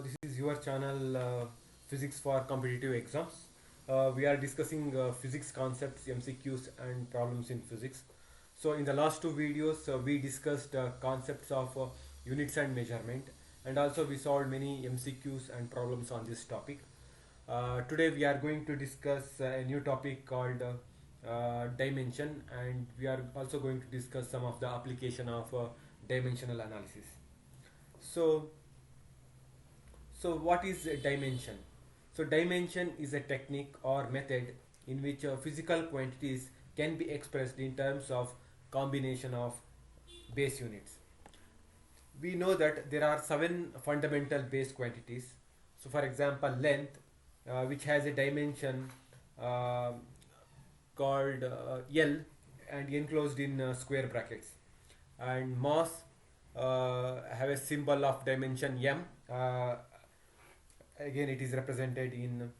This is your channel, Physics for Competitive Exams. We are discussing physics concepts, MCQs, and problems in physics. So, in the last two videos, we discussed concepts of units and measurement, and also we solved many MCQs and problems on this topic. Today, we are going to discuss a new topic called dimension, and we are also going to discuss some of the application of dimensional analysis. So, so what is a dimension? So dimension is a technique or method in which physical quantities can be expressed in terms of combination of base units. We know that there are seven fundamental base quantities. So for example, length, which has a dimension uh, called L and enclosed in square brackets, and mass have a symbol of dimension M. Again, it is represented in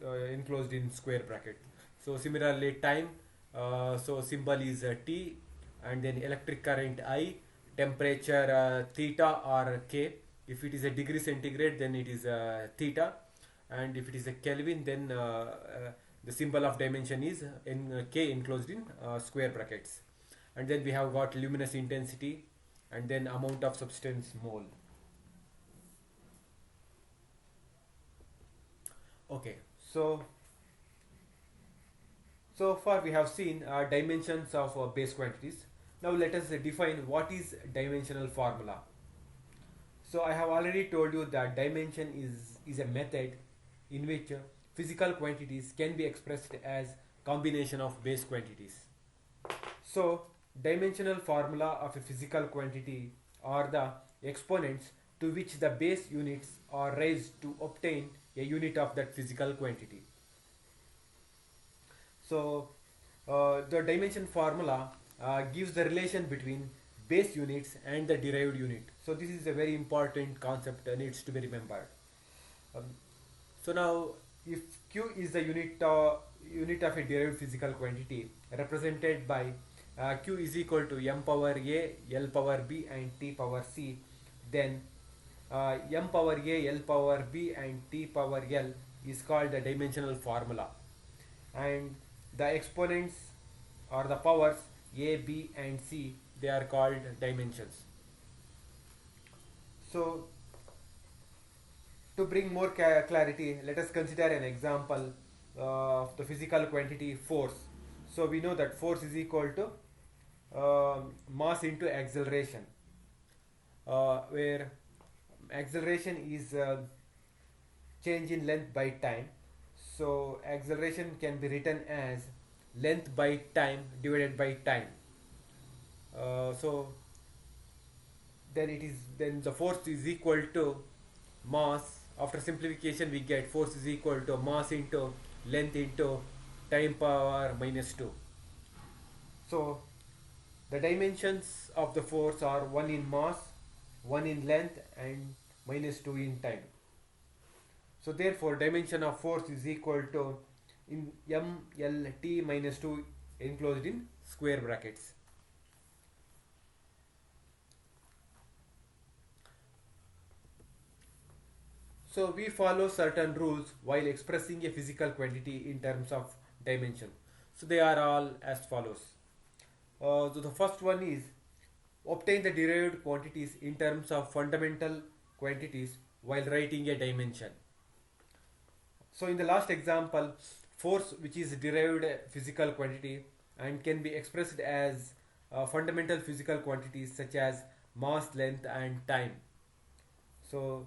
enclosed in square bracket. So similarly, time, so symbol is T, and then electric current I, temperature theta or K. If it is a degree centigrade, then it is theta, and if it is a Kelvin, then the symbol of dimension is K enclosed in square brackets. And then we have got luminous intensity, and then amount of substance mole. Okay, so far we have seen dimensions of base quantities. Now let us define what is dimensional formula. So I have already told you that dimension is a method in which physical quantities can be expressed as combination of base quantities. So dimensional formula of a physical quantity are the exponents to which the base units are raised to obtain a unit of that physical quantity. So the dimension formula gives the relation between base units and the derived unit. So this is a very important concept needs to be remembered. Um, so now, if Q is the unit of a derived physical quantity represented by Q is equal to M power A, L power B, and T power C, then M power A, L power B, and T power L is called the dimensional formula, and the exponents or the powers A, B, and C, they are called dimensions. So to bring more clarity, let us consider an example of the physical quantity force. So we know that force is equal to mass into acceleration, where acceleration is change in length by time. So acceleration can be written as length by time divided by time. So then the force is equal to mass. After simplification, we get force is equal to mass into length into time power minus 2. So the dimensions of the force are 1 in mass, 1 in length, and minus 2 in time. So therefore dimension of force is equal to in MLT minus 2 enclosed in square brackets. So we follow certain rules while expressing a physical quantity in terms of dimension. So they are all as follows. So the first one is obtain the derived quantities in terms of fundamental quantities while writing a dimension. So in the last example, force, which is derived physical quantity and can be expressed as fundamental physical quantities such as mass, length, and time. So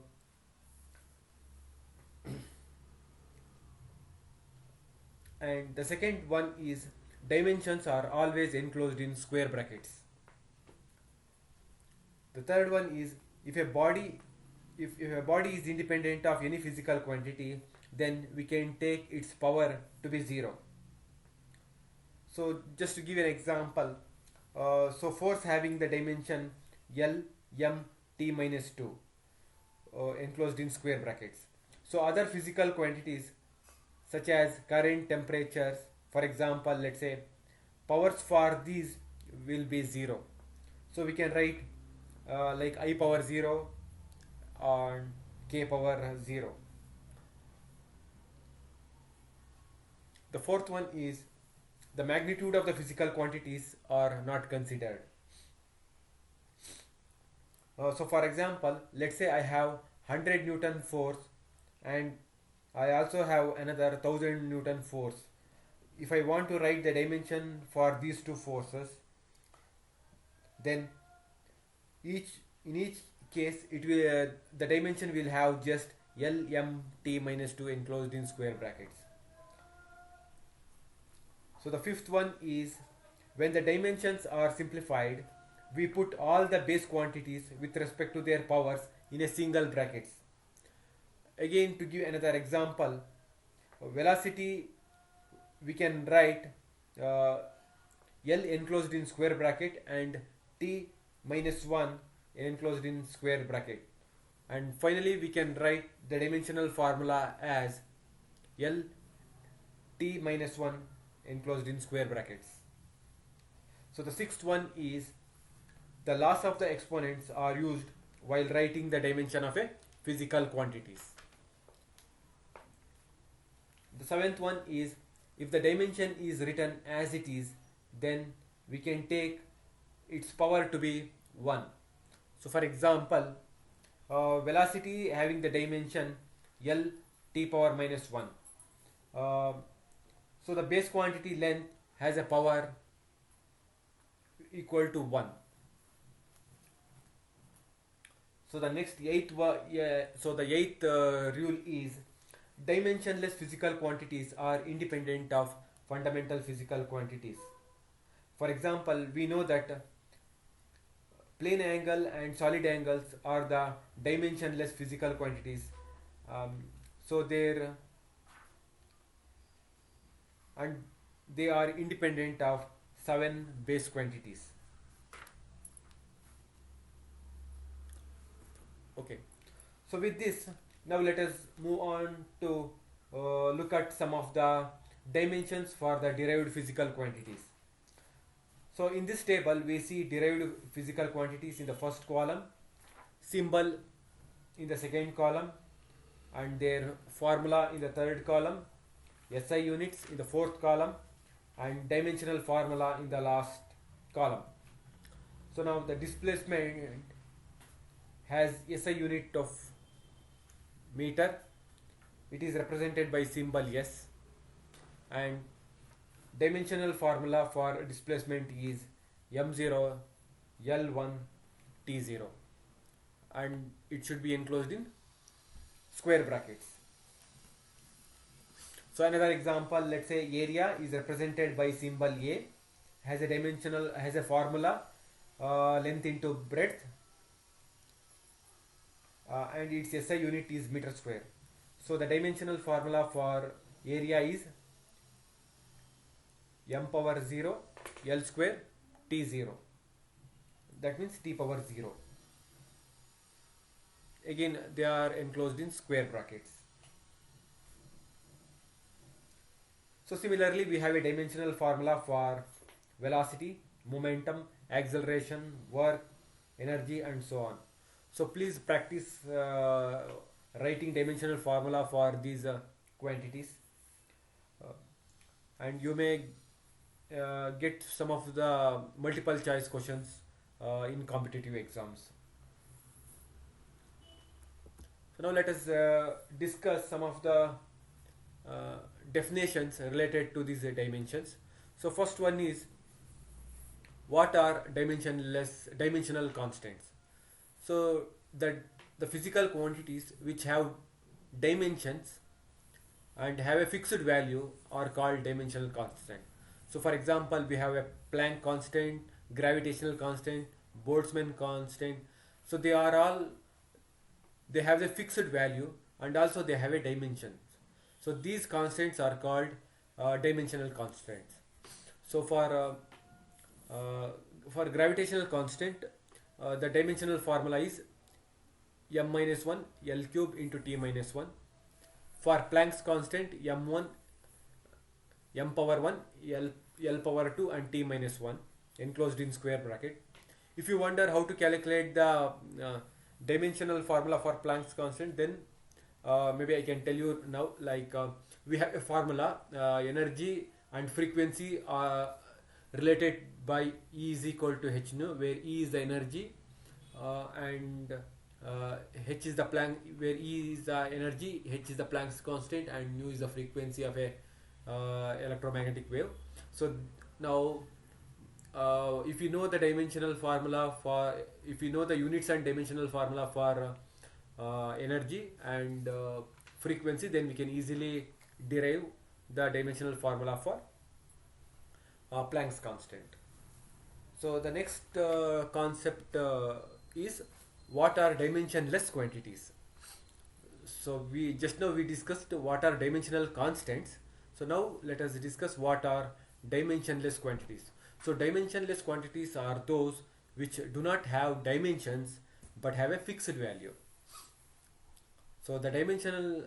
and the second one is dimensions are always enclosed in square brackets. The third one is if a body is independent of any physical quantity, then we can take its power to be 0. So just to give an example, so force having the dimension L M T minus 2 enclosed in square brackets. So other physical quantities such as current, temperatures, for example, let's say powers for these will be 0. So we can write like I power 0 and k power 0. The fourth one is the magnitude of the physical quantities are not considered. So for example, let's say I have 100 Newton force and I also have another 1000 Newton force. If I want to write the dimension for these two forces, then in each case it will the dimension will have just LMT minus 2 enclosed in square brackets. So the fifth one is when the dimensions are simplified, we put all the base quantities with respect to their powers in a single brackets. Again, to give another example, velocity we can write L enclosed in square bracket and T minus 1 enclosed in square bracket. And finally we can write the dimensional formula as L T minus 1 enclosed in square brackets. So the sixth one is the laws of the exponents are used while writing the dimension of a physical quantities. The seventh one is if the dimension is written as it is, then we can take its power to be 1. So for example, velocity having the dimension L t power minus 1. So the base quantity length has a power equal to 1. So the eighth rule is dimensionless physical quantities are independent of fundamental physical quantities. For example, we know that plane angle and solid angles are the dimensionless physical quantities. So they are independent of 7 base quantities. Okay, so with this, now let us move on to look at some of the dimensions for the derived physical quantities. So in this table we see derived physical quantities in the first column, symbol in the second column, and their formula in the third column, SI units in the fourth column, and dimensional formula in the last column. So now the displacement has SI unit of meter. It is represented by symbol S, and dimensional formula for displacement is m0 L1 T0, and it should be enclosed in square brackets. So another example, let's say area is represented by symbol A, has a formula length into breadth, and its SI unit is meter square. So the dimensional formula for area is m power 0 L square T0. That means T power 0. Again, they are enclosed in square brackets. So similarly, we have a dimensional formula for velocity, momentum, acceleration, work, energy, and so on. So please practice writing dimensional formula for these quantities, and you may get some of the multiple choice questions in competitive exams. So now let us discuss some of the definitions related to these dimensions. So first one is, what are dimensional constants? So the physical quantities which have dimensions and have a fixed value are called dimensional constant. So for example, we have a Planck constant, gravitational constant, Boltzmann constant. So they have a fixed value and also they have a dimension. So these constants are called dimensional constants. So for gravitational constant, the dimensional formula is m minus 1 L cube into T minus 1. For Planck's constant, m1 m power 1 L power 2 and T minus 1 enclosed in square bracket. If you wonder how to calculate the dimensional formula for Planck's constant, then maybe I can tell you now, like we have a formula, energy and frequency are related by E is equal to h nu, where E is the energy, and h is the Planck, where E is the energy, h is the Planck's constant, and nu is the frequency of a electromagnetic wave. So now, if you know the dimensional formula for, if you know the units and dimensional formula for energy and frequency, then we can easily derive the dimensional formula for Planck's constant. So the next concept is what are dimensionless quantities. So we just now we discussed what are dimensional constants. So now let us discuss what are dimensionless quantities. So dimensionless quantities are those which do not have dimensions but have a fixed value. So the dimensional,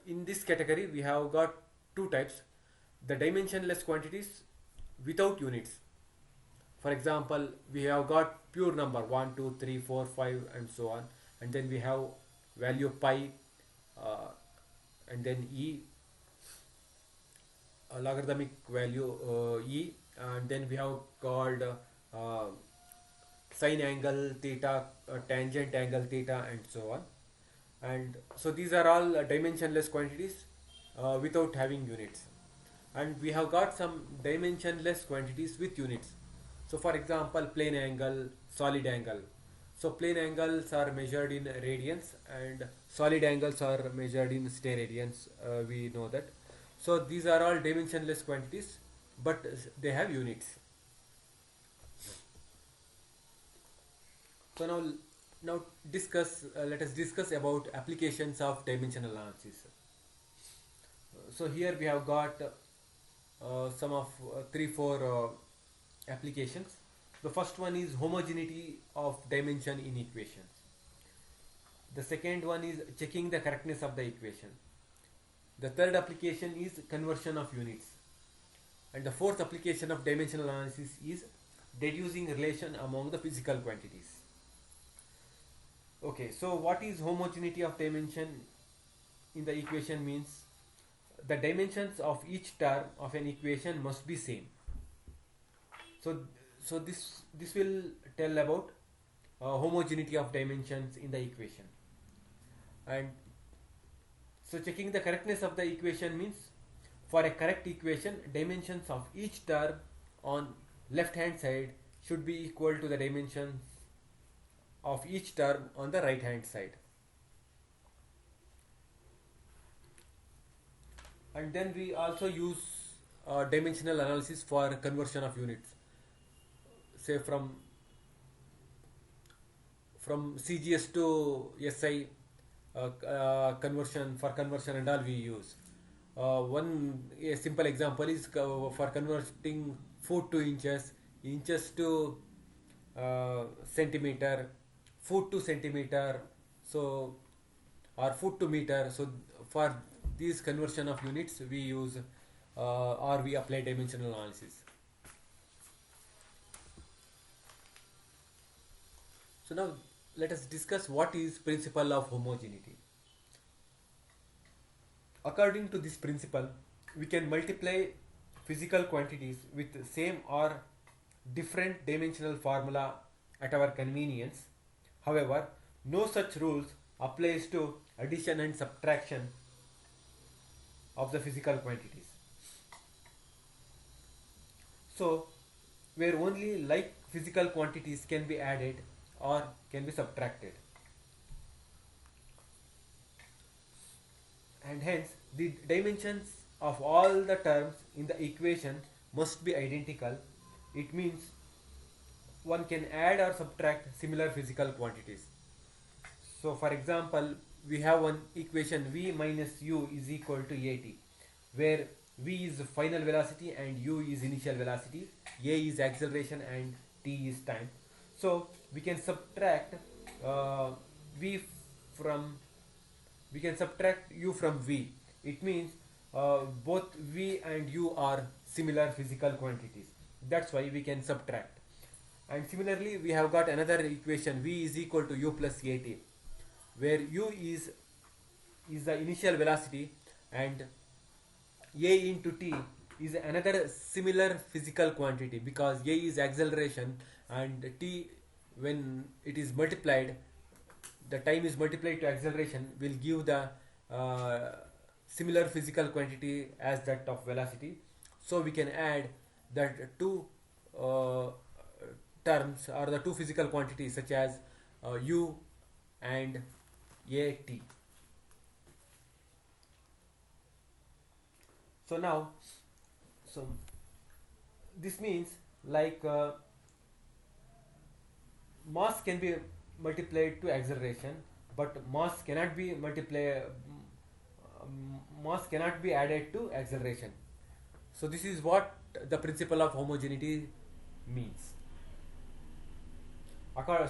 in this category we have got two types: the dimensionless quantities without units. For example, we have got pure number 1, 2, 3, 4, 5 and so on, and then we have value pi, uh, and then e, logarithmic value e, and then we have called sine angle theta, tangent angle theta and so on. And so these are all dimensionless quantities without having units. And we have got some dimensionless quantities with units. So for example, plane angle, solid angle. So plane angles are measured in radians and solid angles are measured in steradians. We know that. So these are all dimensionless quantities, but they have units. So now discuss. Let us discuss about applications of dimensional analysis. So here we have got some of 3-4 applications. The first one is homogeneity of dimension in equations. The second one is checking the correctness of the equation. The third application is conversion of units. And the fourth application of dimensional analysis is deducing relation among the physical quantities. Okay, so what is homogeneity of dimension in the equation means the dimensions of each term of an equation must be same. So this will tell about homogeneity of dimensions in the equation. And so checking the correctness of the equation means for a correct equation, dimensions of each term on left hand side should be equal to the dimensions of each term on the right hand side. And then we also use dimensional analysis for conversion of units, say from CGS to SI, conversion, for conversion and all we use. A simple example is for converting foot to inches, inches to centimeter, foot to centimeter, so or foot to meter. So for these conversion of units we use or we apply dimensional analysis. So now let us discuss what is principle of homogeneity. According to this principle, we can multiply physical quantities with same or different dimensional formula at our convenience. However, no such rules applies to addition and subtraction of the physical quantities. So, where only like physical quantities can be added or can be subtracted, and hence the dimensions of all the terms in the equation must be identical. It means one can add or subtract similar physical quantities. So for example, we have one equation v minus u is equal to at, where v is final velocity and u is initial velocity, a is acceleration and t is time. So we can subtract v from, we can subtract u from v. It means both v and u are similar physical quantities. That's why we can subtract. And similarly, we have got another equation v is equal to u plus at, where u is is the initial velocity, and a into t is another similar physical quantity, because a is acceleration and t, when it is multiplied, the time is multiplied to acceleration, will give the uh, similar physical quantity as that of velocity. So we can add that two uh, terms, or the two physical quantities, such as u and at. So now, so this means, like, mass can be multiplied to acceleration, but mass cannot be added to acceleration. So this is what the principle of homogeneity means.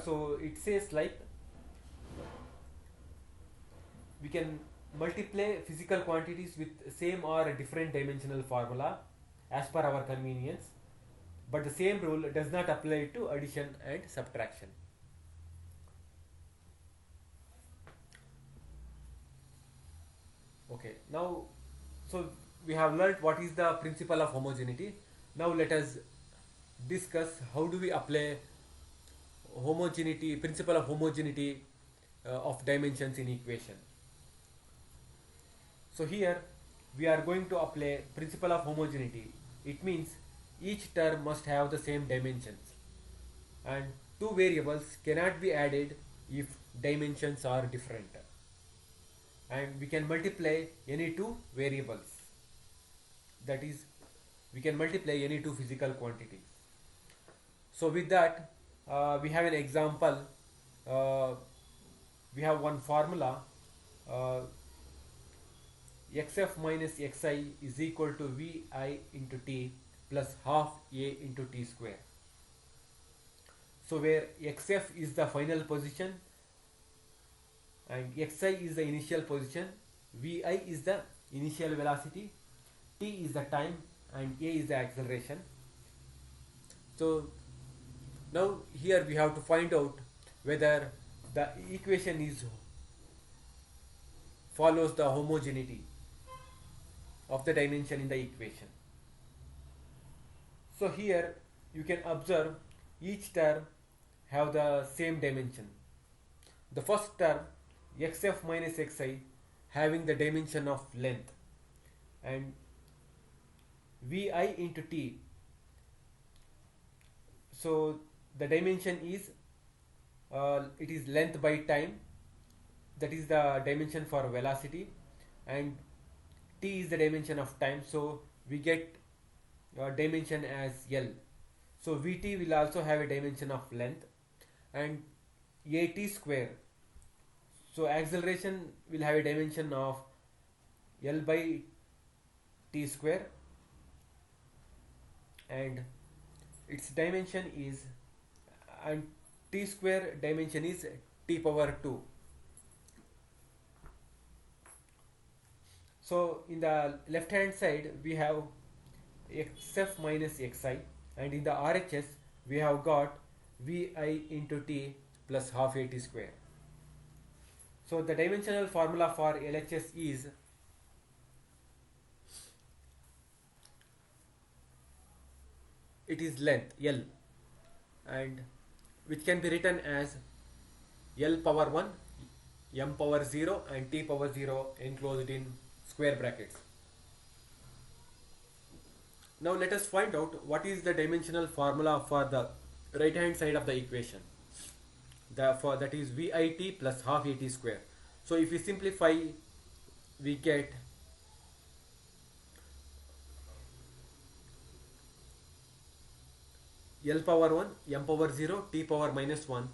So it says, like, we can multiply physical quantities with same or a different dimensional formula as per our convenience, but the same rule does not apply to addition and subtraction. Okay, now, so we have learned what is the principle of homogeneity. Now let us discuss how do we apply principle of homogeneity of dimensions in equation. So here we are going to apply principle of homogeneity. It means each term must have the same dimensions, and two variables cannot be added if dimensions are different, and we can multiply any two variables, that is, we can multiply any two physical quantities. So with that, we have an example. We have one formula, uh, xf minus xi is equal to vi into t plus half a into t square. So where xf is the final position and xi is the initial position, vi is the initial velocity, t is the time, and a is the acceleration. So now here we have to find out whether the equation follows the homogeneity of the dimension in the equation. So here you can observe each term have the same dimension. The first term, xf minus xi, having the dimension of length, and vi into t, so the dimension is it is length by time, that is the dimension for velocity, and t is the dimension of time, so we get dimension as L. So Vt will also have a dimension of length, and At square, so acceleration will have a dimension of L by t square, and its dimension is, and t square dimension is t power 2. So in the left hand side we have xf minus xi, and in the RHS we have got vi into t plus half a t square. So the dimensional formula for LHS is it is length L, and which can be written as L power 1, m power 0, and t power 0 enclosed in square brackets. Now let us find out what is the dimensional formula for the right hand side of the equation. Therefore, that is VIT plus half AT square. So if we simplify, we get L power 1, m power 0, t power minus 1.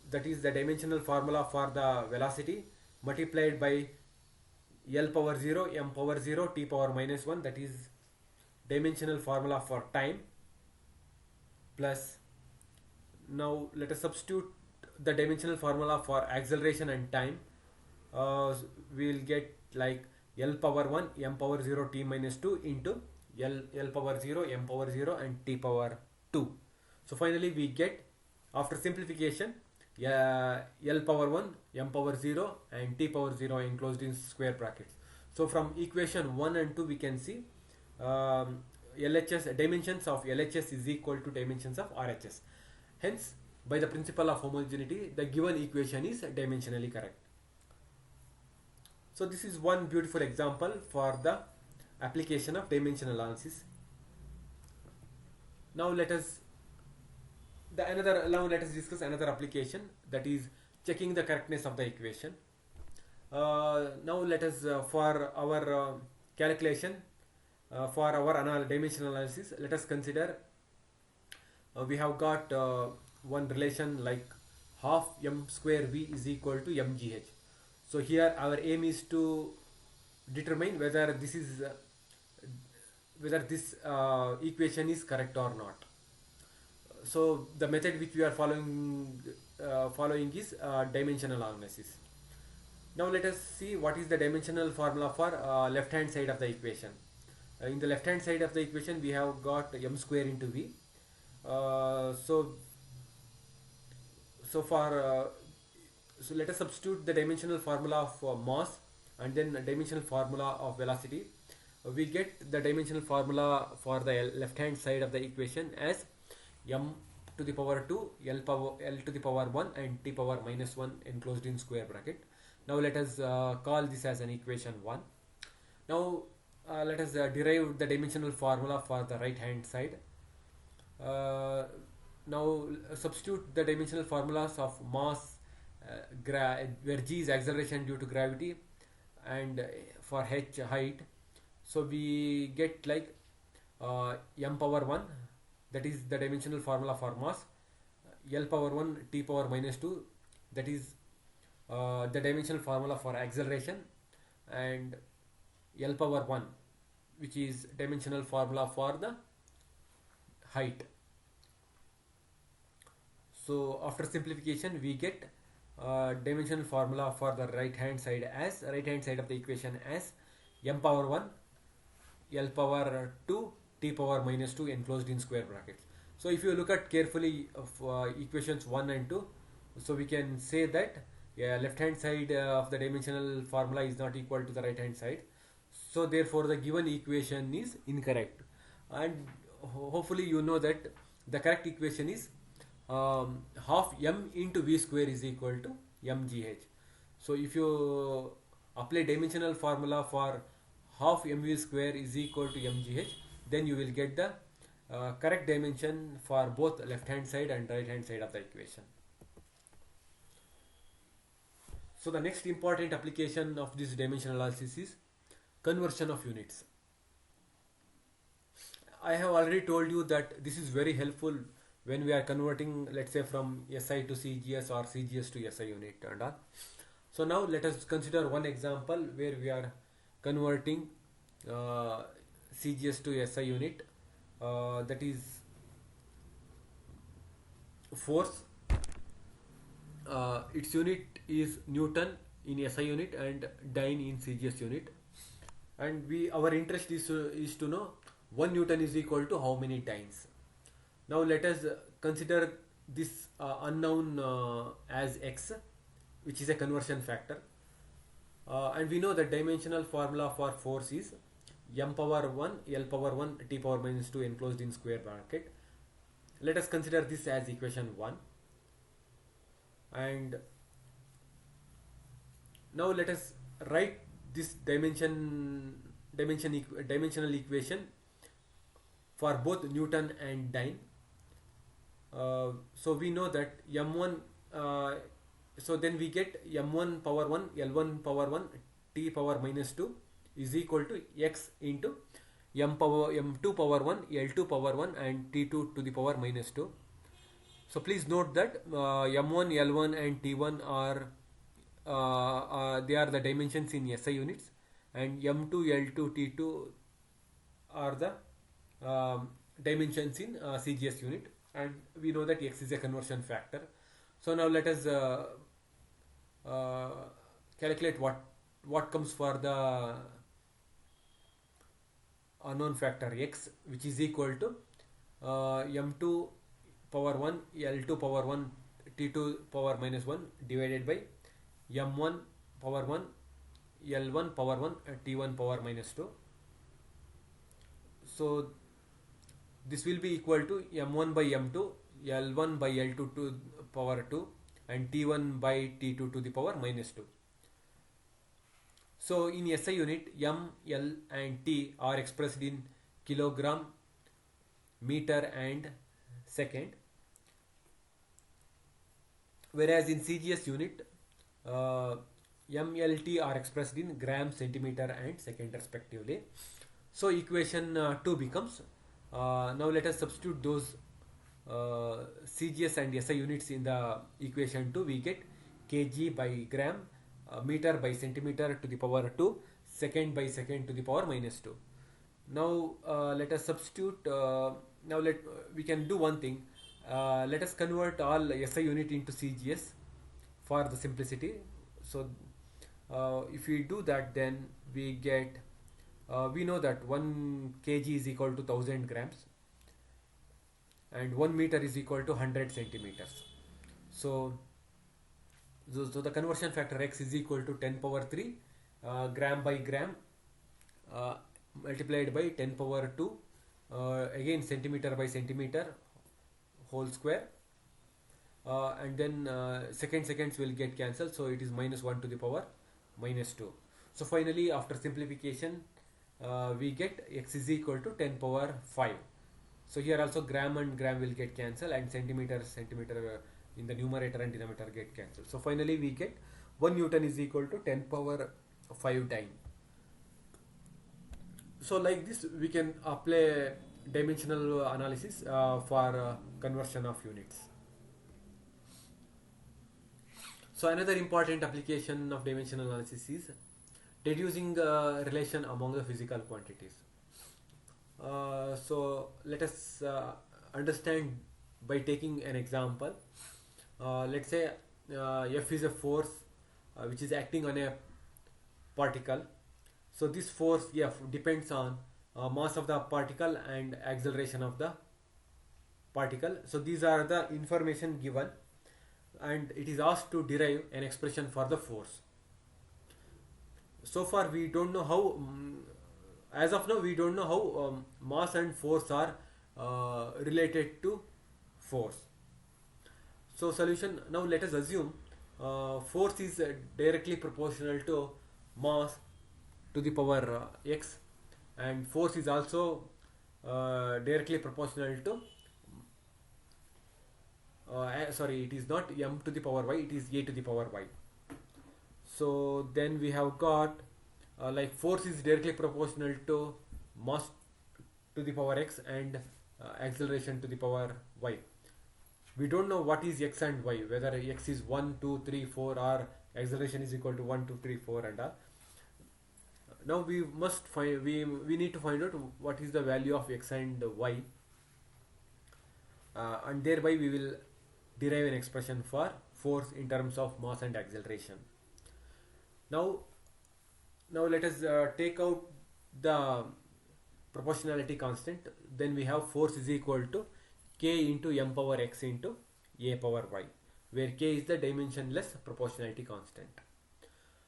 That is the dimensional formula for the velocity, multiplied by L power 0, m power 0, t power minus 1. That is dimensional formula for time, plus, now let us substitute the dimensional formula for acceleration and time. We will get like L power 1, m power 0, t minus 2 into L power 0, m power 0, and t power 2. So finally we get, after simplification, L power 1, M power 0 and T power 0 enclosed in square brackets. So from equation 1 and 2 we can see LHS dimensions of LHS is equal to dimensions of RHS. Hence, by the principle of homogeneity, the given equation is dimensionally correct. So this is one beautiful example for the application of dimensional analysis. Now let us discuss another application, that is checking the correctness of the equation. Now let us for our calculation for our dimensional analysis, let us consider we have got one relation like half m square v is equal to mgh. So here our aim is to determine whether this equation is correct or not. So the method which we are following is dimensional analysis. Now let us see what is the dimensional formula for left hand side of the equation. In the left hand side of the equation we have got m square into v. So let us substitute the dimensional formula of mass and then dimensional formula of velocity. We get the dimensional formula for the left hand side of the equation as m to the power 2, L to the power 1 and T power minus 1 enclosed in square bracket. Now let us call this as an equation 1. Now let us derive the dimensional formula for the right hand side. Now substitute the dimensional formulas of mass, where g is acceleration due to gravity, and for h height. So we get like m power 1, that is the dimensional formula for mass, L power 1 T power minus 2, that is the dimensional formula for acceleration, and L power 1, which is dimensional formula for the height. So after simplification we get dimensional formula for the right hand side of the equation as m power 1 L power 2 T power minus 2 enclosed in square brackets. So if you look at carefully of equations 1 and 2, so we can say that left hand side of the dimensional formula is not equal to the right hand side. So therefore the given equation is incorrect, and hopefully you know that the correct equation is half m into v square is equal to mgh. So if you apply dimensional formula for half mv square is equal to mgh, then you will get the correct dimension for both left hand side and right hand side of the equation. So the next important application of this dimensional analysis is conversion of units. I have already told you that this is very helpful when we are converting, let's say, from SI to CGS or CGS to SI unit and all. So now let us consider one example where we are converting CGS to SI unit, that is force. Its unit is Newton in SI unit and dyne in CGS unit, and our interest is to know 1 Newton is equal to how many dynes. Now let us consider this unknown as x, which is a conversion factor, and we know the dimensional formula for force is m power 1 L power 1 T power minus 2 enclosed in square bracket. Let us consider this as equation 1, and now let us write this dimensional equation for both Newton and dyne. So we know that m1, so then we get m1 power 1 L1 power 1 T power minus 2 is equal to x into m2 power 1 L2 power 1 and T2 to the power minus 2. So please note that m1 L1 and T1 they are the dimensions in SI units, and m2 L2 T2 are the dimensions in CGS unit, and we know that x is a conversion factor. So now let us calculate what comes for the unknown factor x, which is equal to m2 power 1 L2 power 1 t to power minus 1 divided by m1 power 1 l1 power 1 and t1 power minus 2. So this will be equal to m1 by m2, l1 by l2 to power 2 and t1 by t2 to the power minus 2. So in SI unit, m, l and t are expressed in kilogram, meter and second, whereas in CGS unit, m, l, t are expressed in gram, centimeter and second respectively. So equation 2 becomes, now let us substitute those CGS and SI units in the equation 2. We get kg by gram, meter by centimeter to the power 2, second by second to the power minus 2. Now let us substitute, now we can do one thing. Let us convert all SI unit into CGS for the simplicity. So if we do that, then we get, we know that 1 kg is equal to 1000 grams and 1 meter is equal to 100 centimeters. So the conversion factor x is equal to 10 power 3 gram by gram multiplied by 10 power 2 again centimeter by centimeter whole square, and then seconds will get cancelled, so it is minus 1 to the power minus 2. So finally, after simplification, we get x is equal to 10 power 5. So here also gram and gram will get cancelled and centimeter in the numerator and denominator get cancelled. So finally we get 1 Newton is equal to 10 power 5 dyne. So like this we can apply dimensional analysis for conversion of units. So another important application of dimensional analysis is deducing relation among the physical quantities. So let us understand by taking an example. Let's say F is a force which is acting on a particle. So this force F depends on mass of the particle and acceleration of the particle. So these are the information given, and it is asked to derive an expression for the force. So far we don't know how, as of now we don't know how mass and force are related to force. So solution, now let us assume force is directly proportional to mass to the power x, and force is also directly proportional to sorry, it is not m to the power y, it is a to the power y. So then we have got like force is directly proportional to mass to the power x and acceleration to the power y. We don't know what is x and y, whether x is 1, 2, 3, 4 or acceleration is equal to 1, 2, 3, 4 and all. Now we must find, we need to find out what is the value of x and y, and thereby we will derive an expression for force in terms of mass and acceleration. Now let us take out the proportionality constant. Then we have force is equal to k into m power x into a power y, where k is the dimensionless proportionality constant.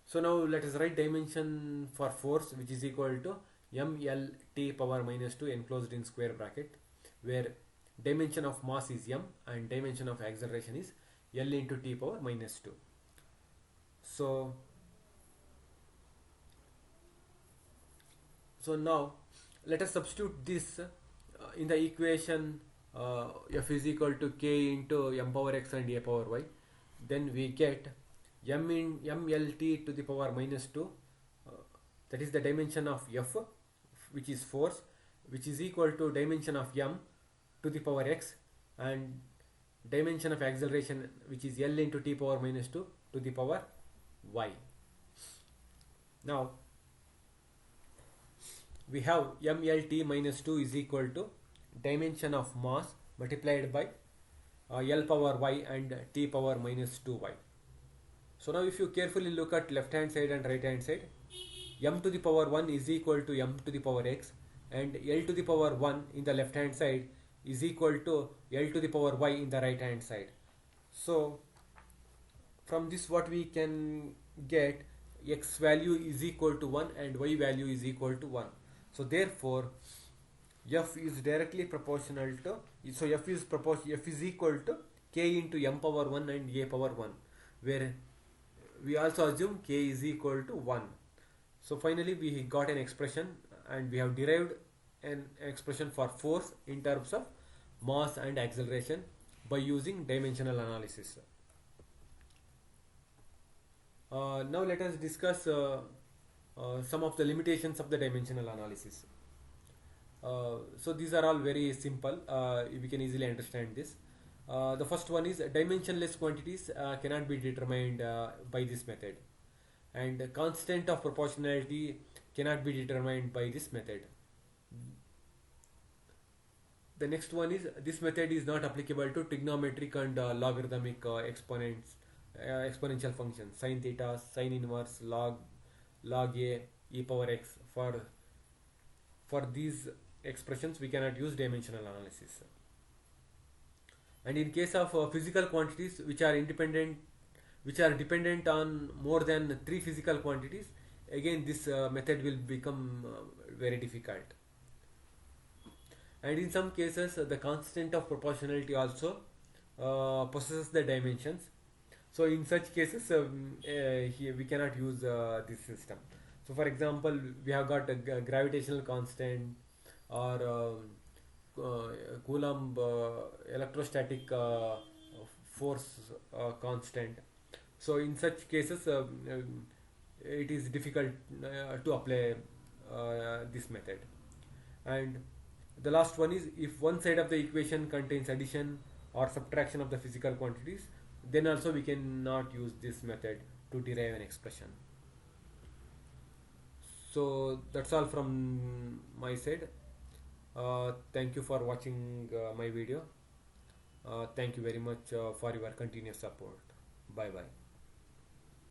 So now let us write dimension for force, which is equal to m l t power minus 2 enclosed in square bracket, where dimension of mass is m and dimension of acceleration is l into t power minus 2. So now let us substitute this in the equation f is equal to k into m power x and a power y. Then we get m l t to the power minus 2, that is the dimension of f, which is force, which is equal to dimension of m to the power x and dimension of acceleration, which is l into t power minus 2 to the power y. Now we have m l t minus 2 is equal to dimension of mass multiplied by l power y and t power minus 2y. So now if you carefully look at left hand side and right hand side, m to the power 1 is equal to m to the power x, and l to the power 1 in the left hand side is equal to l to the power y in the right hand side. So from this what we can get, x value is equal to 1 and y value is equal to 1. So therefore f is directly proportional to, so f is equal to k into m power 1 and a power 1, where we also assume k is equal to 1. So finally we got an expression, and we have derived an expression for force in terms of mass and acceleration by using dimensional analysis. Now let us discuss some of the limitations of the dimensional analysis. So these are all very simple. We can easily understand this. The first one is dimensionless quantities cannot be determined by this method, and the constant of proportionality cannot be determined by this method. The next one is this method is not applicable to trigonometric and logarithmic exponential functions, sin theta, sin inverse, log a, e power x. For these expressions we cannot use dimensional analysis. And in case of physical quantities which are dependent on more than three physical quantities, again this method will become very difficult. And in some cases the constant of proportionality also possesses the dimensions. So in such cases here we cannot use this system. So for example, we have got a gravitational constant, or Coulomb electrostatic force constant. So in such cases it is difficult to apply this method. And the last one is, if one side of the equation contains addition or subtraction of the physical quantities, then also we cannot use this method to derive an expression. So that's all from my side. Thank you for watching my video. Thank you very much for your continuous support. Bye bye.